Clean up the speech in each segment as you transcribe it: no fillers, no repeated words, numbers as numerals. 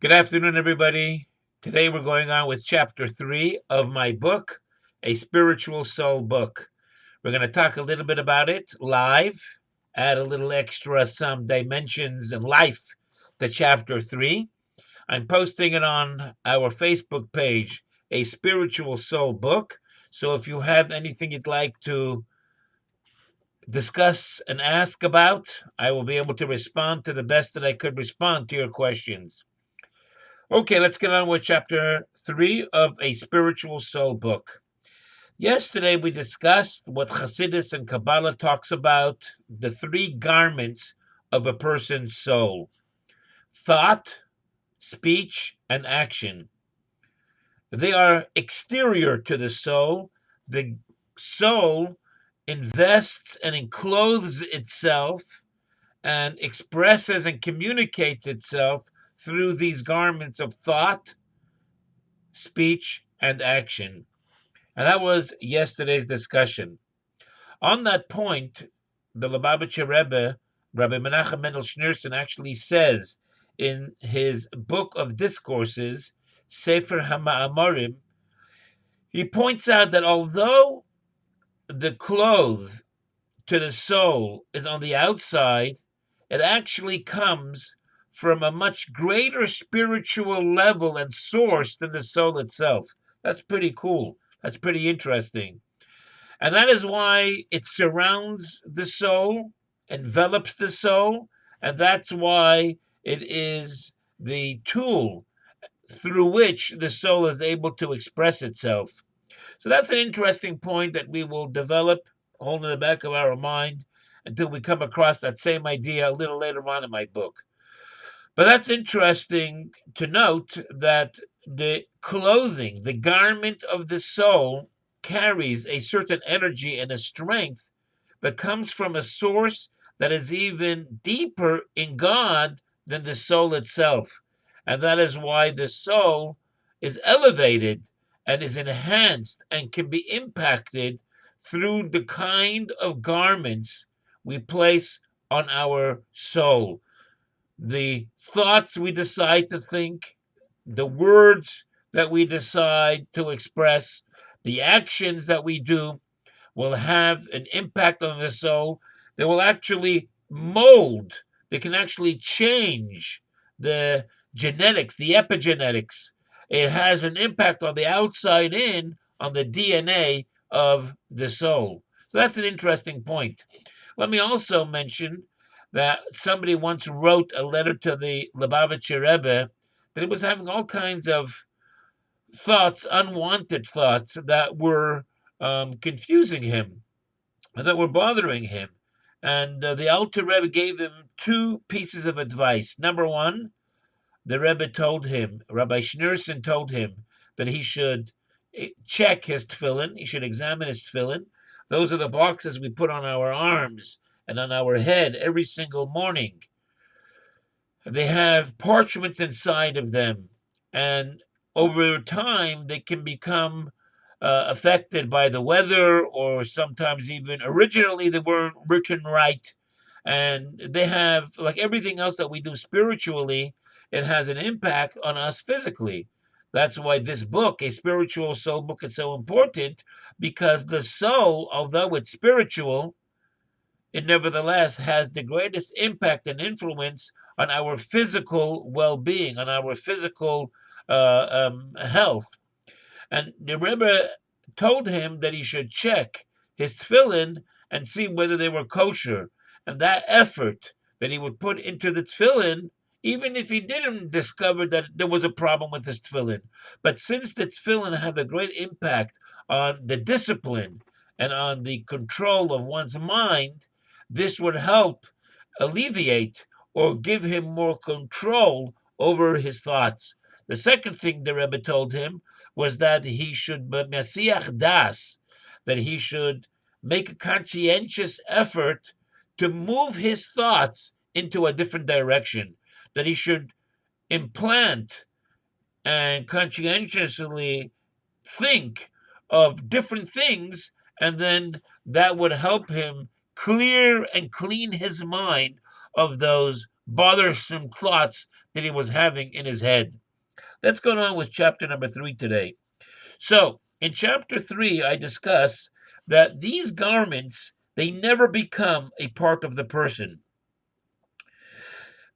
Good afternoon, everybody. Today we're going on with chapter 3 of my book, A Spiritual Soul Book. We're going to talk a little bit about it live, add a little extra some dimensions and life to chapter 3. I'm posting it on our Facebook page, A Spiritual Soul Book. So if you have anything you'd like to discuss and ask about, I will be able to respond to the best that I could respond to your questions. Okay, let's get on with chapter 3 of A Spiritual Soul Book. Yesterday we discussed what Hasidus and Kabbalah talks about, the 3 garments of a person's soul: thought, speech, and action. They are exterior to the soul. The soul invests and encloses itself and expresses and communicates itself through these garments of thought, speech, and action. And that was yesterday's discussion. On that point, the Lubavitcher Rebbe, Rabbi Menachem Mendel Schneerson, actually says in his book of discourses, Sefer HaMa'amorim, he points out that although the clothes to the soul is on the outside, it actually comes from a much greater spiritual level and source than the soul itself. That's pretty cool. That's pretty interesting. And that is why it surrounds the soul, envelops the soul, and that's why it is the tool through which the soul is able to express itself. So that's an interesting point that we will develop, hold in the back of our mind, until we come across that same idea a little later on in my book. But that's interesting to note that the clothing, the garment of the soul, carries a certain energy and a strength that comes from a source that is even deeper in God than the soul itself. And that is why the soul is elevated and is enhanced and can be impacted through the kind of garments we place on our soul. The thoughts we decide to think, the words that we decide to express, the actions that we do will have an impact on the soul. They will actually mold, they can actually change the genetics, the epigenetics. It has an impact on the outside in, on the DNA of the soul. So that's an interesting point. Let me also mention that somebody once wrote a letter to the Lubavitcher Rebbe that he was having all kinds of thoughts, unwanted thoughts that were confusing him, that were bothering him. And the Alter Rebbe gave him 2 pieces of advice. Number one, the Rebbe told him, Rabbi Schneerson told him, that he should check his tefillin, he should examine his tefillin. Those are the boxes we put on our arms and on our head every single morning. They have parchments inside of them, and over time they can become affected by the weather, or sometimes even originally they weren't written right. And they have, like everything else that we do spiritually, it has an impact on us physically. That's why this book, A Spiritual Soul Book, is so important, because the soul, although it's spiritual, it nevertheless has the greatest impact and influence on our physical well-being, on our physical health. And the Rebbe told him that he should check his tefillin and see whether they were kosher. And that effort that he would put into the tefillin, even if he didn't discover that there was a problem with his tefillin. But since the tefillin have a great impact on the discipline and on the control of one's mind, this would help alleviate or give him more control over his thoughts. The second thing the Rebbe told him was that he should mesiach das, that he should make a conscientious effort to move his thoughts into a different direction, that he should implant and conscientiously think of different things, and then that would help him clear and clean his mind of those bothersome thoughts that he was having in his head. Let's go on with chapter number 3 today. So, in chapter 3, I discuss that these garments, they never become a part of the person.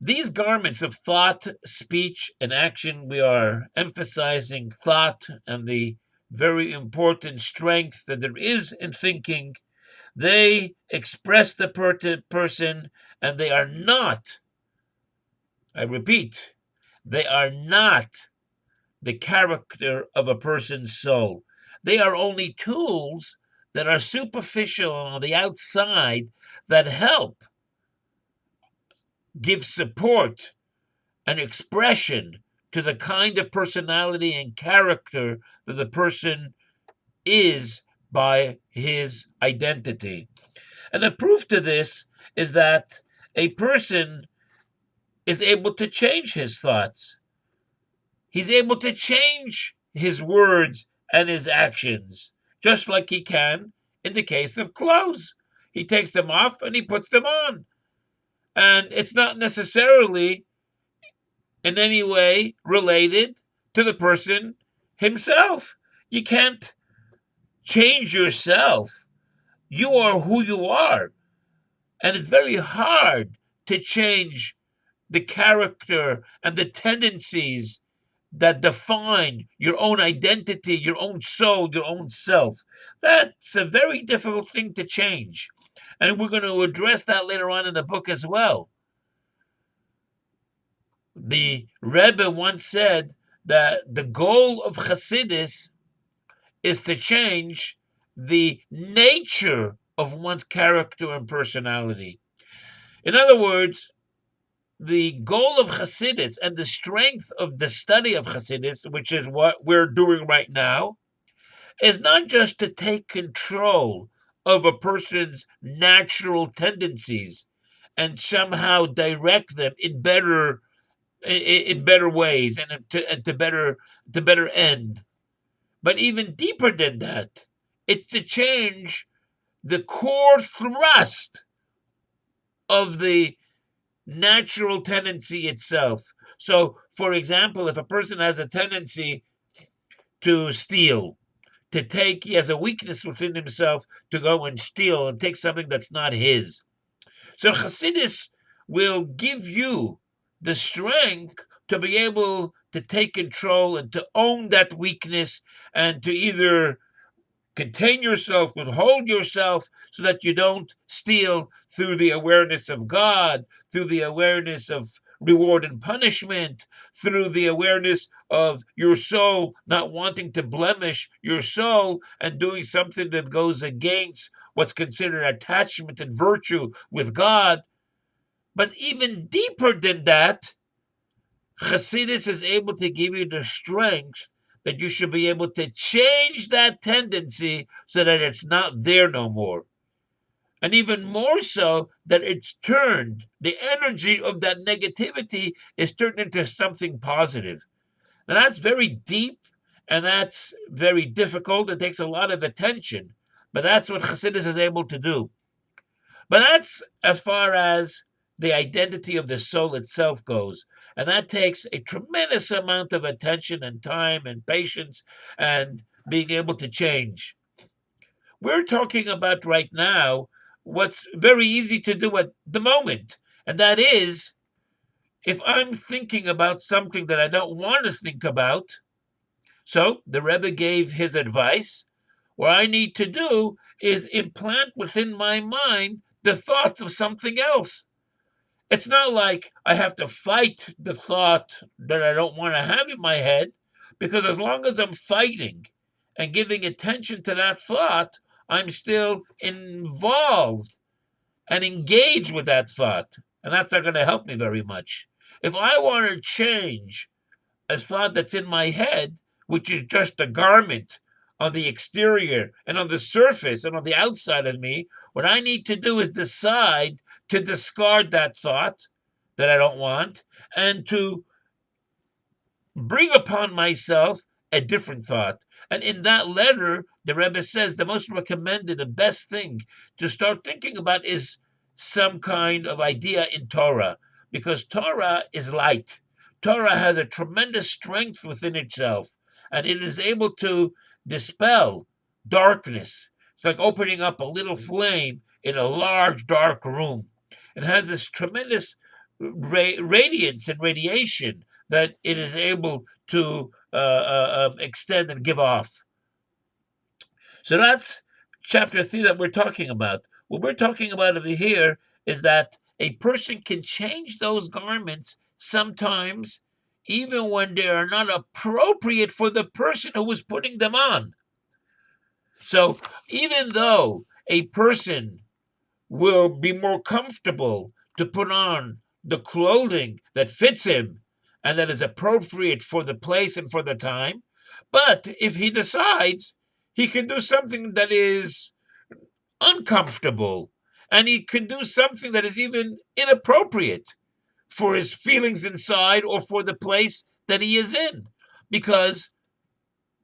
These garments of thought, speech, and action, we are emphasizing thought and the very important strength that there is in thinking. They express the person, and they are not, I repeat, they are not the character of a person's soul. They are only tools that are superficial on the outside that help give support and expression to the kind of personality and character that the person is by his identity. And the proof to this is that a person is able to change his thoughts. He's able to change his words and his actions, just like he can in the case of clothes. He takes them off and he puts them on. And it's not necessarily in any way related to the person himself. You can't change yourself. You are who you are. And it's very hard to change the character and the tendencies that define your own identity, your own soul, your own self. That's a very difficult thing to change. And we're going to address that later on in the book as well. The Rebbe once said that the goal of Hasidus is to change the nature of one's character and personality. In other words, the goal of Hasidus and the strength of the study of Hasidus, which is what we're doing right now, is not just to take control of a person's natural tendencies and somehow direct them in better ways and to better end. But even deeper than that, it's to change the core thrust of the natural tendency itself. So, for example, if a person has a tendency to steal, he has a weakness within himself to go and steal and take something that's not his. So Hasidus will give you the strength to be able to take control and to own that weakness and to either contain yourself, withhold yourself so that you don't steal through the awareness of God, through the awareness of reward and punishment, through the awareness of your soul not wanting to blemish your soul and doing something that goes against what's considered attachment and virtue with God. But even deeper than that, Hasidus is able to give you the strength that you should be able to change that tendency so that it's not there no more. And even more so, that it's turned, the energy of that negativity is turned into something positive. Now that's very deep and that's very difficult. It takes a lot of attention, but that's what Hasidus is able to do. But that's as far as the identity of the soul itself goes. And that takes a tremendous amount of attention and time and patience and being able to change. We're talking about right now what's very easy to do at the moment. And that is, if I'm thinking about something that I don't want to think about, so the Rebbe gave his advice. What I need to do is implant within my mind the thoughts of something else. It's not like I have to fight the thought that I don't want to have in my head, because as long as I'm fighting and giving attention to that thought, I'm still involved and engaged with that thought. And that's not going to help me very much. If I want to change a thought that's in my head, which is just a garment on the exterior and on the surface and on the outside of me, what I need to do is decide to discard that thought that I don't want and to bring upon myself a different thought. And in that letter, the Rebbe says the most recommended and best thing to start thinking about is some kind of idea in Torah, because Torah is light. Torah has a tremendous strength within itself, and it is able to dispel darkness. It's like opening up a little flame in a large dark room. It has this tremendous radiance and radiation that it is able to extend and give off. So that's chapter 3 that we're talking about. What we're talking about over here is that a person can change those garments sometimes, even when they are not appropriate for the person who was putting them on. So even though a person will be more comfortable to put on the clothing that fits him and that is appropriate for the place and for the time, but if he decides he can do something that is uncomfortable and he can do something that is even inappropriate for his feelings inside or for the place that he is in, because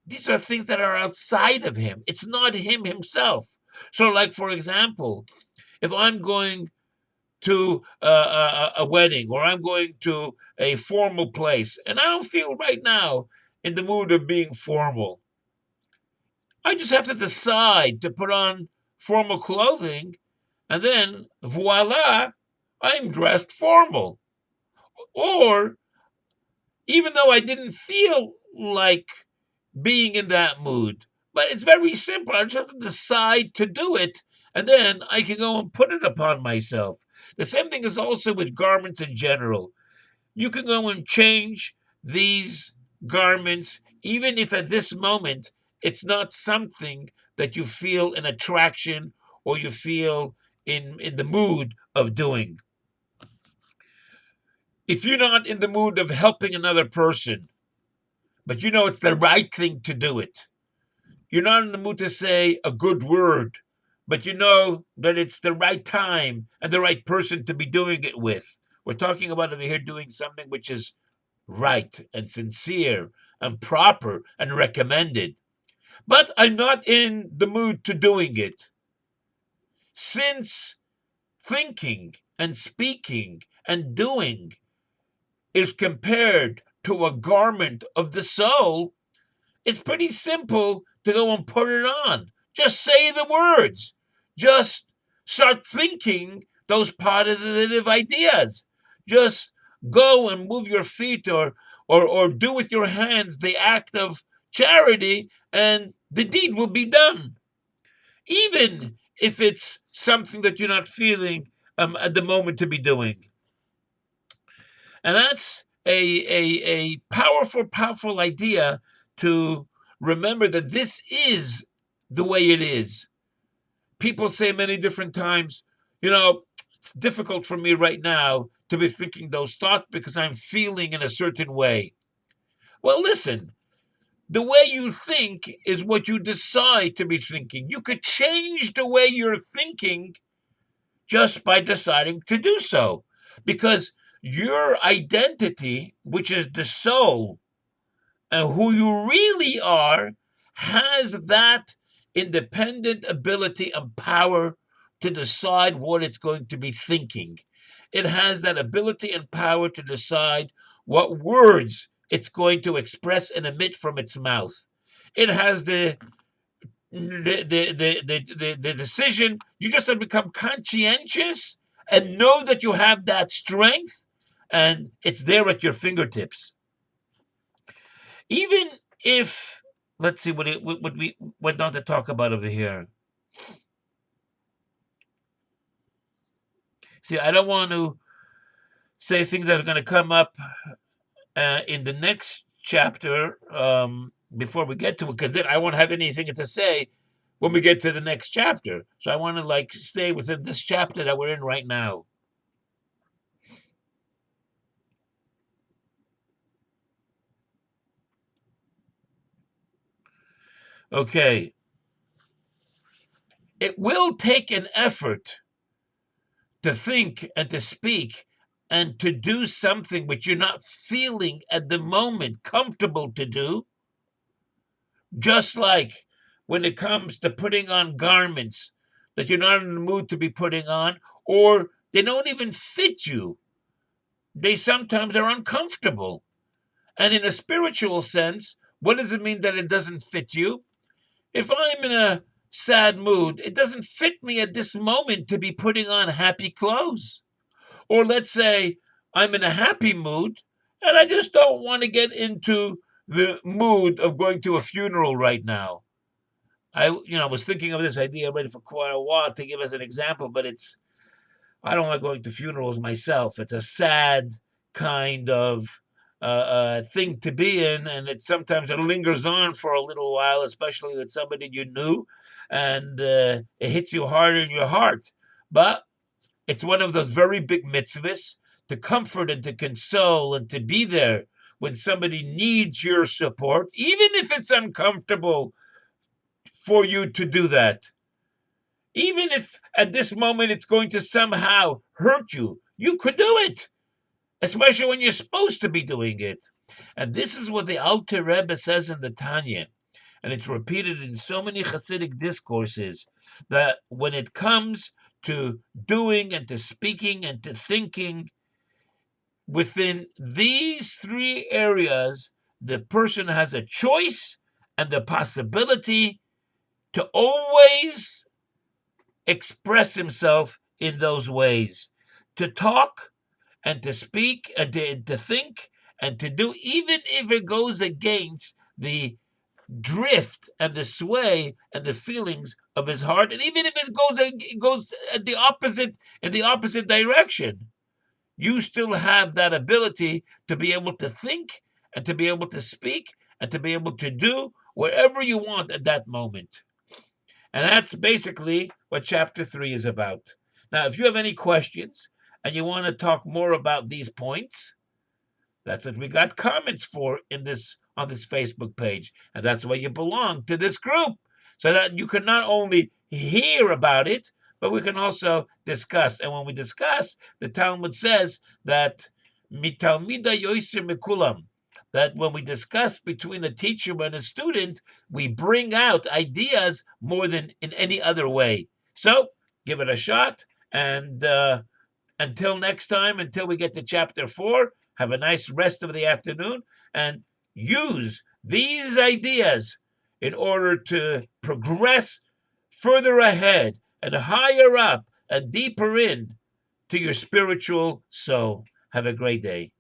these are things that are outside of him. It's not him himself. So, like, for example, if I'm going to a wedding or I'm going to a formal place and I don't feel right now in the mood of being formal, I just have to decide to put on formal clothing, and then voila, I'm dressed formal. Or even though I didn't feel like being in that mood, but it's very simple. I just have to decide to do it, and then I can go and put it upon myself. The same thing is also with garments in general. You can go and change these garments, even if at this moment it's not something that you feel an attraction or you feel in the mood of doing. If you're not in the mood of helping another person, but you know it's the right thing to do it, you're not in the mood to say a good word, but you know that it's the right time and the right person to be doing it with. We're talking about over here doing something which is right and sincere and proper and recommended. But I'm not in the mood to doing it. Since thinking and speaking and doing is compared to a garment of the soul, it's pretty simple to go and put it on. Just say the words. Just start thinking those positive ideas. Just go and move your feet or do with your hands the act of charity, and the deed will be done. Even if it's something that you're not feeling at the moment to be doing. And that's a powerful, powerful idea to remember that this is the way it is. People say many different times, it's difficult for me right now to be thinking those thoughts because I'm feeling in a certain way. Well, listen, the way you think is what you decide to be thinking. You could change the way you're thinking just by deciding to do so. Because your identity, which is the soul, and who you really are, has that independent ability and power to decide what it's going to be thinking. It has that ability and power to decide what words it's going to express and emit from its mouth. It has the decision. You just have to become conscientious and know that you have that strength, and it's there at your fingertips. Even if, let's see what we went on to talk about over here. See, I don't want to say things that are going to come up in the next chapter before we get to it, because then I won't have anything to say when we get to the next chapter. So I want to stay within this chapter that we're in right now. Okay. It will take an effort to think and to speak and to do something which you're not feeling at the moment comfortable to do. Just like when it comes to putting on garments that you're not in the mood to be putting on, or they don't even fit you. they sometimes are uncomfortable. And in a spiritual sense, what does it mean that it doesn't fit you? If I'm in a sad mood, it doesn't fit me at this moment to be putting on happy clothes. Or let's say I'm in a happy mood and I just don't want to get into the mood of going to a funeral right now. I was thinking of this idea already for quite a while to give us an example, but I don't like going to funerals myself. It's a sad kind of thing to be in, and sometimes it lingers on for a little while, especially with somebody you knew, and it hits you hard in your heart. But it's one of those very big mitzvahs to comfort and to console and to be there when somebody needs your support, even if it's uncomfortable for you to do that. Even if at this moment it's going to somehow hurt you, you could do it, especially when you're supposed to be doing it. And this is what the Alter Rebbe says in the Tanya, and it's repeated in so many Hasidic discourses, that when it comes to doing and to speaking and to thinking, within these three areas, the person has a choice and the possibility to always express himself in those ways, to talk and to speak and to think and to do, even if it goes against the drift and the sway and the feelings of his heart, and even if it goes at the opposite in the opposite direction. You still have that ability to be able to think and to be able to speak and to be able to do whatever you want at that moment. And that's basically what chapter 3 is about. Now, if you have any questions and you want to talk more about these points, that's what we got comments for on this Facebook page. And that's why you belong to this group, so that you can not only hear about it, but we can also discuss. And when we discuss, the Talmud says that mitalmida yoiser mikulam, that when we discuss between a teacher and a student, we bring out ideas more than in any other way. So give it a shot. And until next time, until we get to chapter 4, have a nice rest of the afternoon and use these ideas in order to progress further ahead and higher up and deeper in to your spiritual soul. Have a great day.